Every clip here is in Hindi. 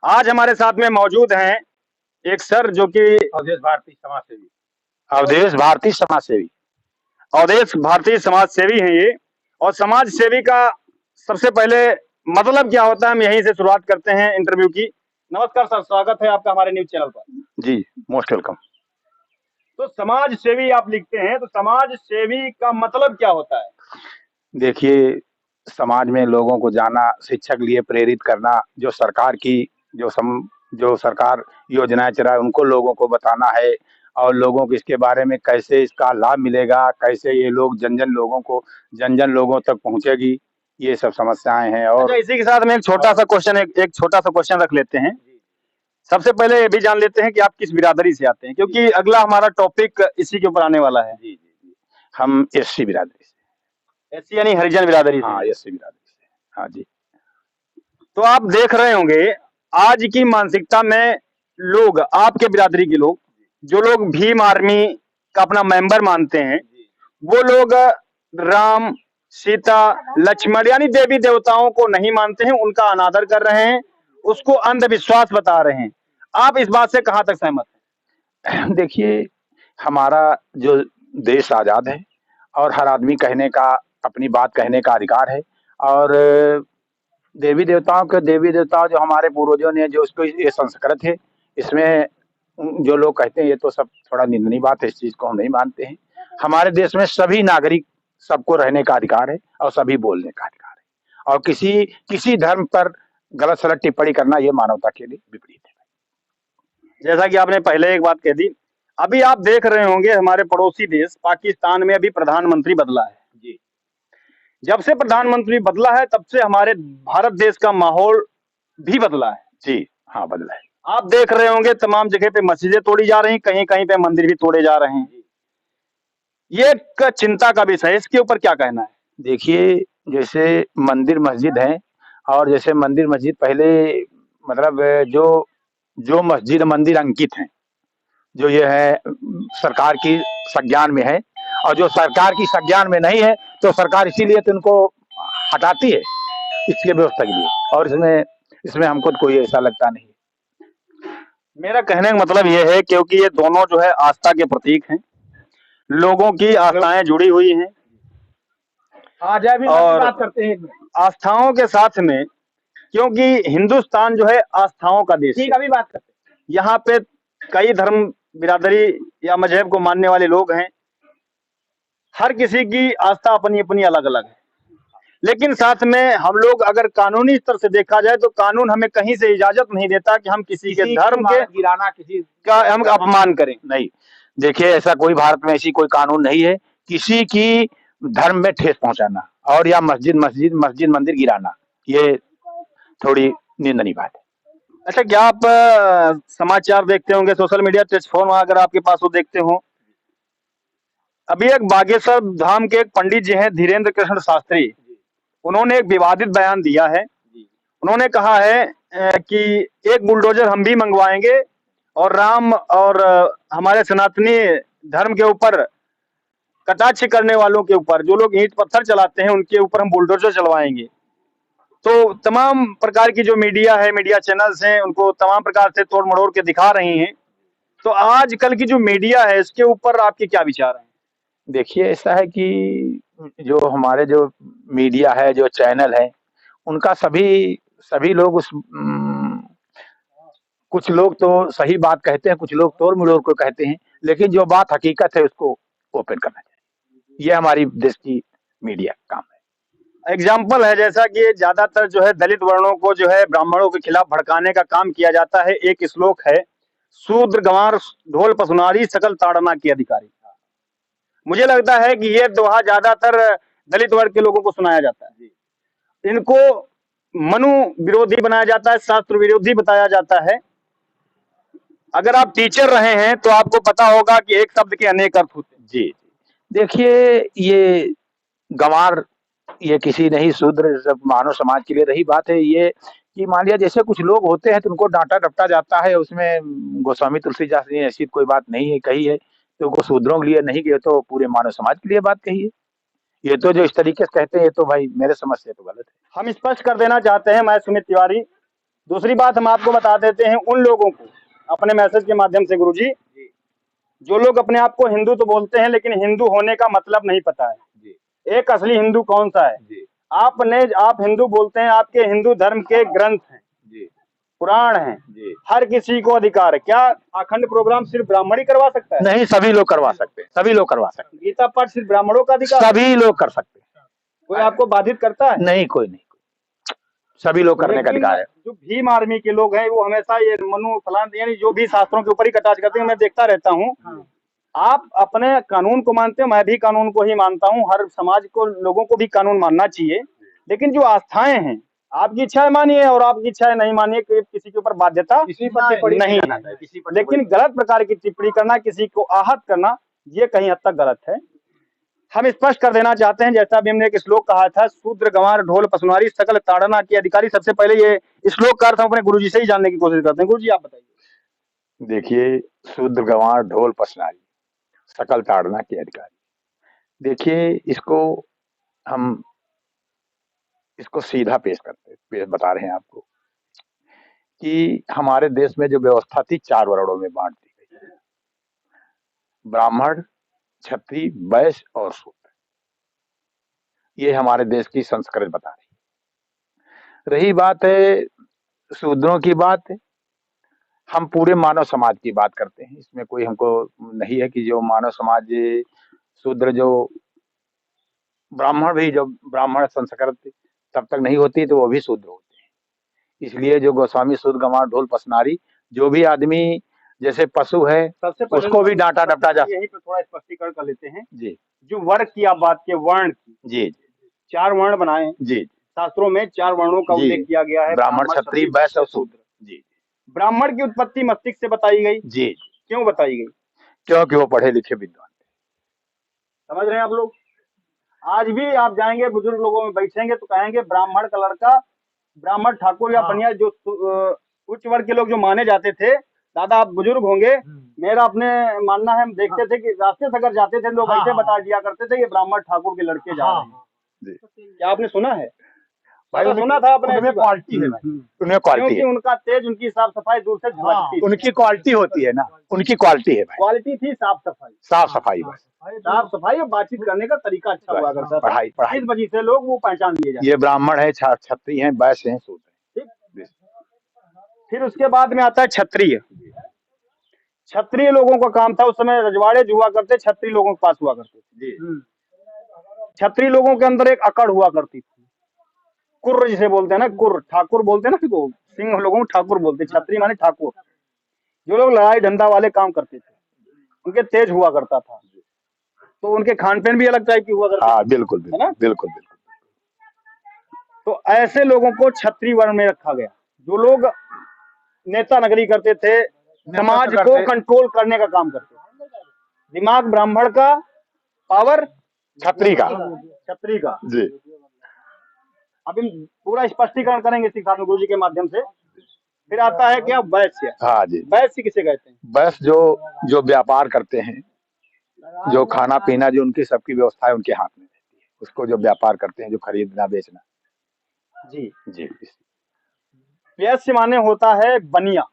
आज हमारे साथ में मौजूद हैं एक सर जो कि अवधेश भारती समाज सेवी। अवधेश भारती समाज सेवी अवधेश भारती समाज सेवी हैं ये। और समाज सेवी का सबसे पहले मतलब क्या होता है, हम यहीं से शुरुआत करते हैं इंटरव्यू की। नमस्कार सर, स्वागत है आपका हमारे न्यूज चैनल पर। जी, मोस्ट वेलकम। तो समाज सेवी आप लिखते हैं, तो समाज सेवी का मतलब क्या होता है? देखिए, समाज में लोगों को जाना, शिक्षा के लिए प्रेरित करना, जो सरकार योजनाएं चला है उनको लोगों को बताना है और लोगों को इसके बारे में कैसे इसका लाभ मिलेगा, कैसे ये लोग जन जन लोगों तक पहुंचेगी, ये सब समस्याएं हैं। और अच्छा, इसी के साथ में एक छोटा सा क्वेश्चन रख लेते हैं। सबसे पहले ये भी जान लेते हैं कि आप किस बिरादरी से आते हैं, क्योंकि अगला हमारा टॉपिक इसी के ऊपर आने वाला है। जी, हम एससी बिरादरी से। एससी यानी हरिजन बिरादरी से। हाँ, एससी बिरादरी से। हाँ जी। तो आप देख रहे होंगे आज की मानसिकता में लोग, आपके बिरादरी के लोग, जो लोग भीम आर्मी का अपना मेंबर मानते हैं, वो लोग राम, सीता, लक्ष्मण यानी देवी देवताओं को नहीं मानते हैं, उनका अनादर कर रहे हैं, उसको अंधविश्वास बता रहे हैं। आप इस बात से कहां तक सहमत हैं? देखिए, हमारा जो देश आज़ाद है और हर आदमी अपनी बात कहने का अधिकार है। और देवी देवता जो हमारे पूर्वजों ने जो इसको ये संस्कृत है, इसमें जो लोग कहते हैं ये तो सब थोड़ा निंदनीय बात है, इस चीज़ को हम नहीं मानते हैं। हमारे देश में सभी नागरिक, सबको रहने का अधिकार है और सभी बोलने का अधिकार है। और किसी धर्म पर गलत-सलत टिप्पणी करना ये मानवता के लिए विपरीत है। जैसा कि आपने पहले एक बात कह दी, अभी आप देख रहे होंगे हमारे पड़ोसी देश पाकिस्तान में अभी प्रधानमंत्री बदला है। जी। जब से प्रधानमंत्री बदला है तब से हमारे भारत देश का माहौल भी बदला है। जी, हाँ, बदला है। आप देख रहे होंगे तमाम जगह पे मस्जिदें तोड़ी जा रही, कहीं कहीं पे मंदिर भी तोड़े जा रहे हैं। ये एक चिंता का विषय है, इसके ऊपर क्या कहना है? देखिए, जैसे मंदिर मस्जिद है और जैसे मंदिर मस्जिद पहले, मतलब जो मस्जिद मंदिर अंकित हैं, जो ये है सरकार की संज्ञान में है, और जो सरकार की संज्ञान में नहीं है तो सरकार इसीलिए तो उनको हटाती है, इसके व्यवस्था के लिए। और इसमें हमको कोई ऐसा लगता नहीं। मेरा कहने का मतलब ये है क्योंकि ये दोनों जो है आस्था के प्रतीक हैं, लोगों की आस्थाएं जुड़ी हुई हैं। आज अभी और बात करते हैं आस्थाओं के साथ में, क्योंकि हिंदुस्तान जो है आस्थाओं का देश है। अभी बात करते हैं। यहाँ पे कई धर्म, बिरादरी या मजहब को मानने वाले लोग हैं। हर किसी की आस्था अपनी अपनी अलग अलग है, लेकिन साथ में हम लोग अगर कानूनी स्तर से देखा जाए तो कानून हमें कहीं से इजाजत नहीं देता कि हम किसी के धर्म के गिराना, किसी का हम अपमान करें। नहीं, देखिए, ऐसा कोई भारत में ऐसी कोई कानून नहीं है किसी की धर्म में ठेस पहुंचाना और या मस्जिद मंदिर गिराना, ये थोड़ी निंदनीय बात है। अच्छा, क्या आप समाचार देखते होंगे, सोशल मीडिया प्लेटफॉर्म अगर आपके पास वो देखते हो? अभी एक बागेश्वर धाम के एक पंडित जी हैं, धीरेन्द्र कृष्ण शास्त्री, उन्होंने एक विवादित बयान दिया है। उन्होंने कहा है कि एक बुलडोजर हम भी मंगवाएंगे और राम और हमारे सनातनी धर्म के ऊपर कटाक्ष करने वालों के ऊपर, जो लोग ईंट पत्थर चलाते हैं, उनके ऊपर हम बुलडोजर चलवाएंगे। तो तमाम प्रकार की जो मीडिया है, मीडिया चैनल्स हैं, उनको तमाम प्रकार से तोड़ मरोड़ के दिखा रही हैं। तो आजकल की जो मीडिया है, इसके ऊपर आपके क्या विचार हैं? देखिए, ऐसा है कि जो हमारे जो मीडिया है, जो चैनल है, उनका सभी लोग कुछ लोग तो सही बात कहते हैं, कुछ लोग तोड़-मरोड़ को कहते हैं, लेकिन जो बात हकीकत है उसको ओपन करना चाहिए। ये हमारी देश की मीडिया का काम है। एग्जाम्पल है, जैसा कि ज्यादातर जो है दलित वर्णों को जो है ब्राह्मणों के खिलाफ भड़काने का काम किया जाता है। एक श्लोक है, शूद्र गंवार ढोल पसुनारी सकल ताड़ना की अधिकारी। मुझे लगता है कि ये दोहा ज्यादातर दलित वर्ग के लोगों को सुनाया जाता है। इनको मनु विरोधी बनाया जाता है, शास्त्र विरोधी बताया जाता है। अगर आप टीचर रहे हैं तो आपको पता होगा कि एक शब्द के अनेक अर्थ होते हैं। जी, देखिए, ये गँवार, ये किसी नहीं, शूद्र सब मानव समाज के लिए रही बात है ये कि मान लिया जैसे कुछ लोग होते हैं तो उनको डाँटा-डपटा जाता है, उसमें गोस्वामी तुलसीदास ने ऐसी कोई बात नहीं है कही है, तो वो शूद्रों के लिए नहीं कही, तो पूरे मानव समाज के लिए बात कही है। ये तो जो इस तरीके से कहते हैं, ये तो भाई मेरे समझ से तो गलत है। हम स्पष्ट कर देना चाहते हैं, मैं सुमित तिवारी, दूसरी बात हम आपको बता देते हैं उन लोगों को अपने मैसेज के माध्यम से गुरुजी, जो लोग अपने आप को हिंदू तो बोलते हैं लेकिन हिंदू होने का मतलब नहीं पता है। एक असली हिंदू कौन सा है? आप हिंदू बोलते हैं, आपके हिंदू धर्म के ग्रंथ हैं, पुराण हैं, हर किसी को अधिकार है। क्या अखंड प्रोग्राम सिर्फ ब्राह्मण ही करवा सकता है? नहीं, सभी लोग करवा सकते हैं, सभी लोग करवा सकते गीता पाठ सिर्फ ब्राह्मणों का हैं, अधिकार है? सभी लोग कर सकते हैं। कोई आपको बाधित करता है? नहीं, कोई नहीं, सभी लोग करने का अधिकार है। जो भीम आर्मी के लोग हैं वो हमेशा ये मनु फलान यानी जो भी शास्त्रों के ऊपर ही कटाक्ष करते हैं, मैं देखता रहता हूँ। आप अपने कानून को मानते हो, मैं भी कानून को ही मानता हूँ, हर समाज को लोगों को भी कानून मानना चाहिए, लेकिन जो आस्थाएं हैं आपकी इच्छा मानिए और आपकी इच्छा नहीं मानिए, किसी के ऊपर बाध्यता नहीं है। लेकिन गलत प्रकार की टिप्पणी करना, किसी को आहत करना, ये कहीं हद तक गलत है। हम स्पष्ट कर देना चाहते हैं, जैसा भी हमने एक श्लोक कहा था, शूद्र गंवार ढोल पसुनारी सकल ताड़ना के अधिकारी। सबसे पहले ये श्लोक का अर्थ हम अपने गुरुजी से ही जानने की कोशिश करते हैं। गुरुजी आप बताइए। देखिए, शूद्र गंवार ढोल पसनारी सकल ताड़ना के अधिकारी। देखिए, इसको सीधा पेश बता रहे हैं आपको कि हमारे देश में जो व्यवस्था थी 4 वर्णों में बांट दी गई, ब्राह्मण, क्षत्रिय, वैश्य और शूद्र। ये हमारे देश की संस्कृति बता रही। रही बात है शूद्रों की बात, हम पूरे मानव समाज की बात करते हैं, इसमें कोई हमको नहीं है कि जो मानव समाज शूद्र, जो ब्राह्मण भी, जो ब्राह्मण संस्कृति तब तक नहीं होती तो वो भी शूद्र होते हैं। इसलिए जो गोस्वामी शूद्र गंवार ढोल पसनारी, जो भी आदमी जैसे पशु है सबसे उसको भी डांटा डपटा जा। यहीं पे थोड़ा स्पष्टीकरण कर लेते हैं जी। जो वर्ग की आप बात के वर्ण की, जी, 4 वर्ण बनाए जी, शास्त्रों में 4 वर्णों का उल्लेख किया गया है, ब्राह्मण, क्षत्रिय, वैश्य और शूद्र। जी। ब्राह्मण की उत्पत्ति मस्तिष्क से बताई गई। जी। क्यों बताई गई? क्योंकि वो पढ़े लिखे विद्वान थे। समझ रहे हैं आप लोग? आज भी आप जाएंगे बुजुर्ग लोगों में बैठेंगे तो कहेंगे ब्राह्मण का लड़का, ब्राह्मण ठाकुर या बनिया, जो उच्च वर्ग के लोग जो माने जाते थे, दादा आप बुजुर्ग होंगे, मेरा अपने मानना है, हम देखते थे कि रास्ते से अगर जाते थे लोग ऐसे बता दिया करते थे ये ब्राह्मण ठाकुर के लड़के जा रहे हैं। क्या आपने सुना है? भाई सुना था अपने, उनमें क्वालिटी है, उनमें क्वालिटी क्योंकि उनका तेज, उनकी साफ सफाई दूर से झलकती, उनकी क्वालिटी होती है ना, उनकी क्वालिटी है भाई। क्वालिटी थी साफ सफाई, साफ सफाई बस, साफ सफाई और बातचीत करने का तरीका अच्छा हुआ करता था। पढ़ाई इस वजह से लोग वो पहचान लिए जाते। ये ब्राह्मण है, क्षत्रिय है, वैश्य है, शूद्र है। फिर उसके बाद में आता है क्षत्रिय। क्षत्रिय लोगों का काम था, उस समय रजवाड़े जो हुआ करते क्षत्रिय लोगों के पास हुआ करते थे। क्षत्रिय लोगों के अंदर एक अकड़ हुआ करती थी, कुर्र जिसे बोलते हैं ना, कुर्र, ठाकुर बोलते हैं ना, तो सिंह लोगों को ठाकुर बोलते, क्षत्रिय माने ठाकुर। जो लोग लड़ाई धंधा वाले काम करते थे, उनके तेज हुआ करता था, तो उनके खान पीन भी अलग टाइप की हुआ करता। बिल्कुल, है ना, बिल्कुल बिल्कुल। तो ऐसे लोगों को क्षत्रिय वर्ण में रखा गया, जो लोग नेता नगरी करते थे, समाज को कंट्रोल करने का काम करते थे। दिमाग ब्राह्मण का, पावर क्षत्रिय का, जी। अब हम पूरा स्पष्टीकरण करेंगे इसी साथ में गुरु जी के माध्यम से। फिर आता है क्या? वैश्य। हाँ जी। वैश्य किसे कहते हैं? वैश्य जो व्यापार करते हैं, जो खाना पीना, जो उनकी सबकी व्यवस्था है उनके हाथ में रहती है, उसको जो व्यापार करते हैं, जो खरीदना बेचना। जी जी। वैश्य माने होता है बनिया,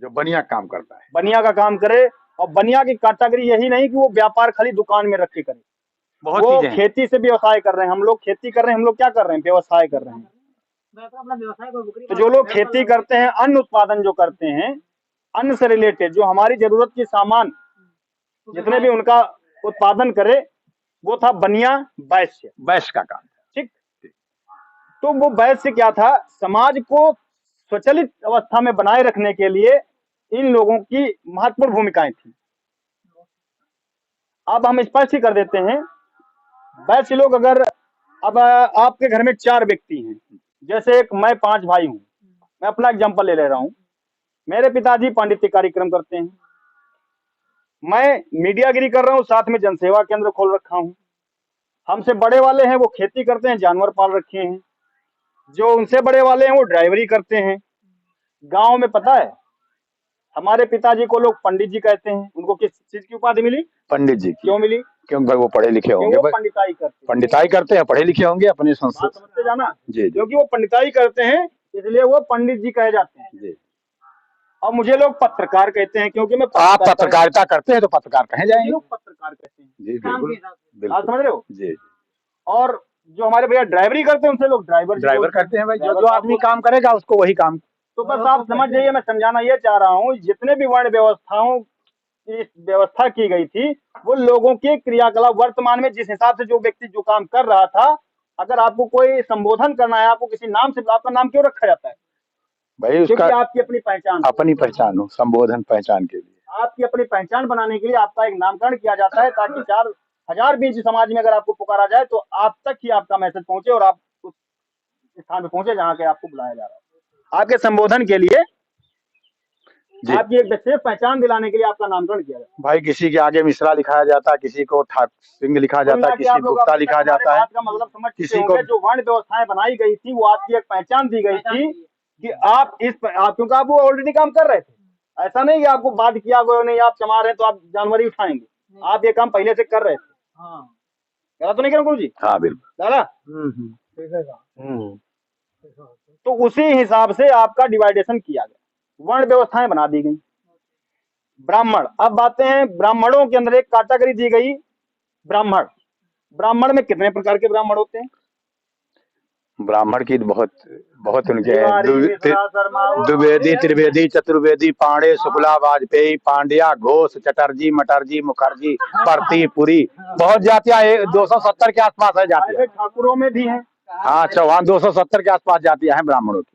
जो बनिया काम करता है, बनिया का काम करे। और बनिया की कैटेगरी यही नहीं कि वो व्यापार खाली दुकान में रख के करे, वो खेती से व्यवसाय कर रहे हैं। हम लोग खेती कर रहे हैं, हम लोग क्या कर रहे हैं? व्यवसाय कर रहे हैं। तो जो लोग खेती करते हैं, अन्न उत्पादन जो करते हैं, अन्न से रिलेटेड जो हमारी जरूरत की सामान जितने भी उनका उत्पादन करे, वो था बनिया, वैश्य। वैश्य का काम, ठीक। तो वो वैश्य क्या था? समाज को स्वचालित अवस्था में बनाए रखने के लिए इन लोगों की महत्वपूर्ण भूमिकाएं थी। अब हम स्पष्ट ही कर देते हैं, वैश्य लोग अगर, अब आपके घर में 4 व्यक्ति हैं, जैसे एक मैं 5 भाई हूं, मैं अपना एग्जांपल ले रहा हूं। मेरे पिताजी पांडित्य कार्यक्रम करते हैं, मैं मीडियागिरी कर रहा हूं, साथ में जनसेवा केंद्र खोल रखा हूं। हमसे बड़े वाले हैं वो खेती करते हैं, जानवर पाल रखे हैं। जो उनसे बड़े वाले हैं वो ड्राइवरी करते हैं। गांव में पता है हमारे पिताजी को लोग पंडित जी कहते हैं। उनको किस चीज की उपाधि मिली? पंडित जी। क्यों मिली? क्योंकि भाई वो पढ़े लिखे होंगे, पंडिताई करते हैं, पढ़े लिखे होंगे अपने संस्कृत समझते जाना जी। क्योंकि वो पंडिताई करते हैं, इसलिए वो पंडित जी कहे जाते हैं। जी। और मुझे लोग पत्रकार कहते हैं, क्योंकि मैं आप पत्रकारिता करते हैं तो पत्रकार कहे जाएंगे। लोग पत्रकार कहते हैं। जी बिल्कुल आप बिल्कुल। समझ रहे हो? जी। और जो हमारे भैया ड्राइवरी करते हैं उनसे लोग ड्राइवर करते हैं भाई, जो ड्राइवर आदमी काम करेगा उसको वही काम। तो बस आप समझ जाइए, मैं समझाना ये चाह रहा हूँ, जितने भी वर्ण व्यवस्थाओं की व्यवस्था की गई थी, वो लोगों के क्रियाकलाप वर्तमान में जिस हिसाब से जो व्यक्ति जो काम कर रहा था, अगर आपको कोई संबोधन करना है, आपको किसी नाम से, आपका नाम क्यों रखा जाता है भाई? उसका क्योंकि आपकी अपनी पहचान हो, संबोधन पहचान के लिए। आपकी अपनी पहचान बनाने के लिए आपका एक नामकरण किया जाता है, ताकि 4,000 बीच समाज में अगर आपको पुकारा जाए तो आप तक ही आपका मैसेज पहुंचे और आप उस स्थान पे पहुंचे जहाँ के आपको बुलाया जा रहा है। आपके संबोधन के लिए, आपकी एक विशेष पहचान दिलाने के लिए आपका नामकरण किया जाता है। भाई किसी के आगे मिश्रा लिखाया जाता है, किसी को सिंह लिखा जाता है, किसी को गुप्ता लिखा जाता है। बात का मतलब समझ चुके होंगे, जो वर्ण व्यवस्थाएं बनाई गई थी वो आपकी एक पहचान दी गई थी कि आप क्योंकि आप वो ऑलरेडी काम कर रहे थे। ऐसा नहीं कि आपको बात किया गया नहीं, आप चमा रहे हैं तो आप जानवर ही उठाएंगे, आप ये काम पहले से कर रहे थे। गलत तो नहीं कह गुरु जी? हाँ बिल्कुल दादा। तो उसी हिसाब से आपका डिवाइडेशन किया गया, वर्ण व्यवस्थाएं बना दी गई। ब्राह्मण, अब बातें हैं ब्राह्मणों के अंदर एक कैटेगरी दी गई ब्राह्मण। ब्राह्मण में कितने प्रकार के ब्राह्मण होते हैं? ब्राह्मण की बहुत बहुत उनके द्विवेदी, त्रिवेदी, चतुर्वेदी, पांडे, शुक्ला, वाजपेयी, पांड्या, घोष, चटर्जी, मटर्जी, मुखर्जी, परती, पुरी, बहुत जातियां 270 के आसपास है जातियां। ठाकुरों में भी हैं। हाँ, चौहान 270 के आसपास जातियां हैं ब्राह्मणों की।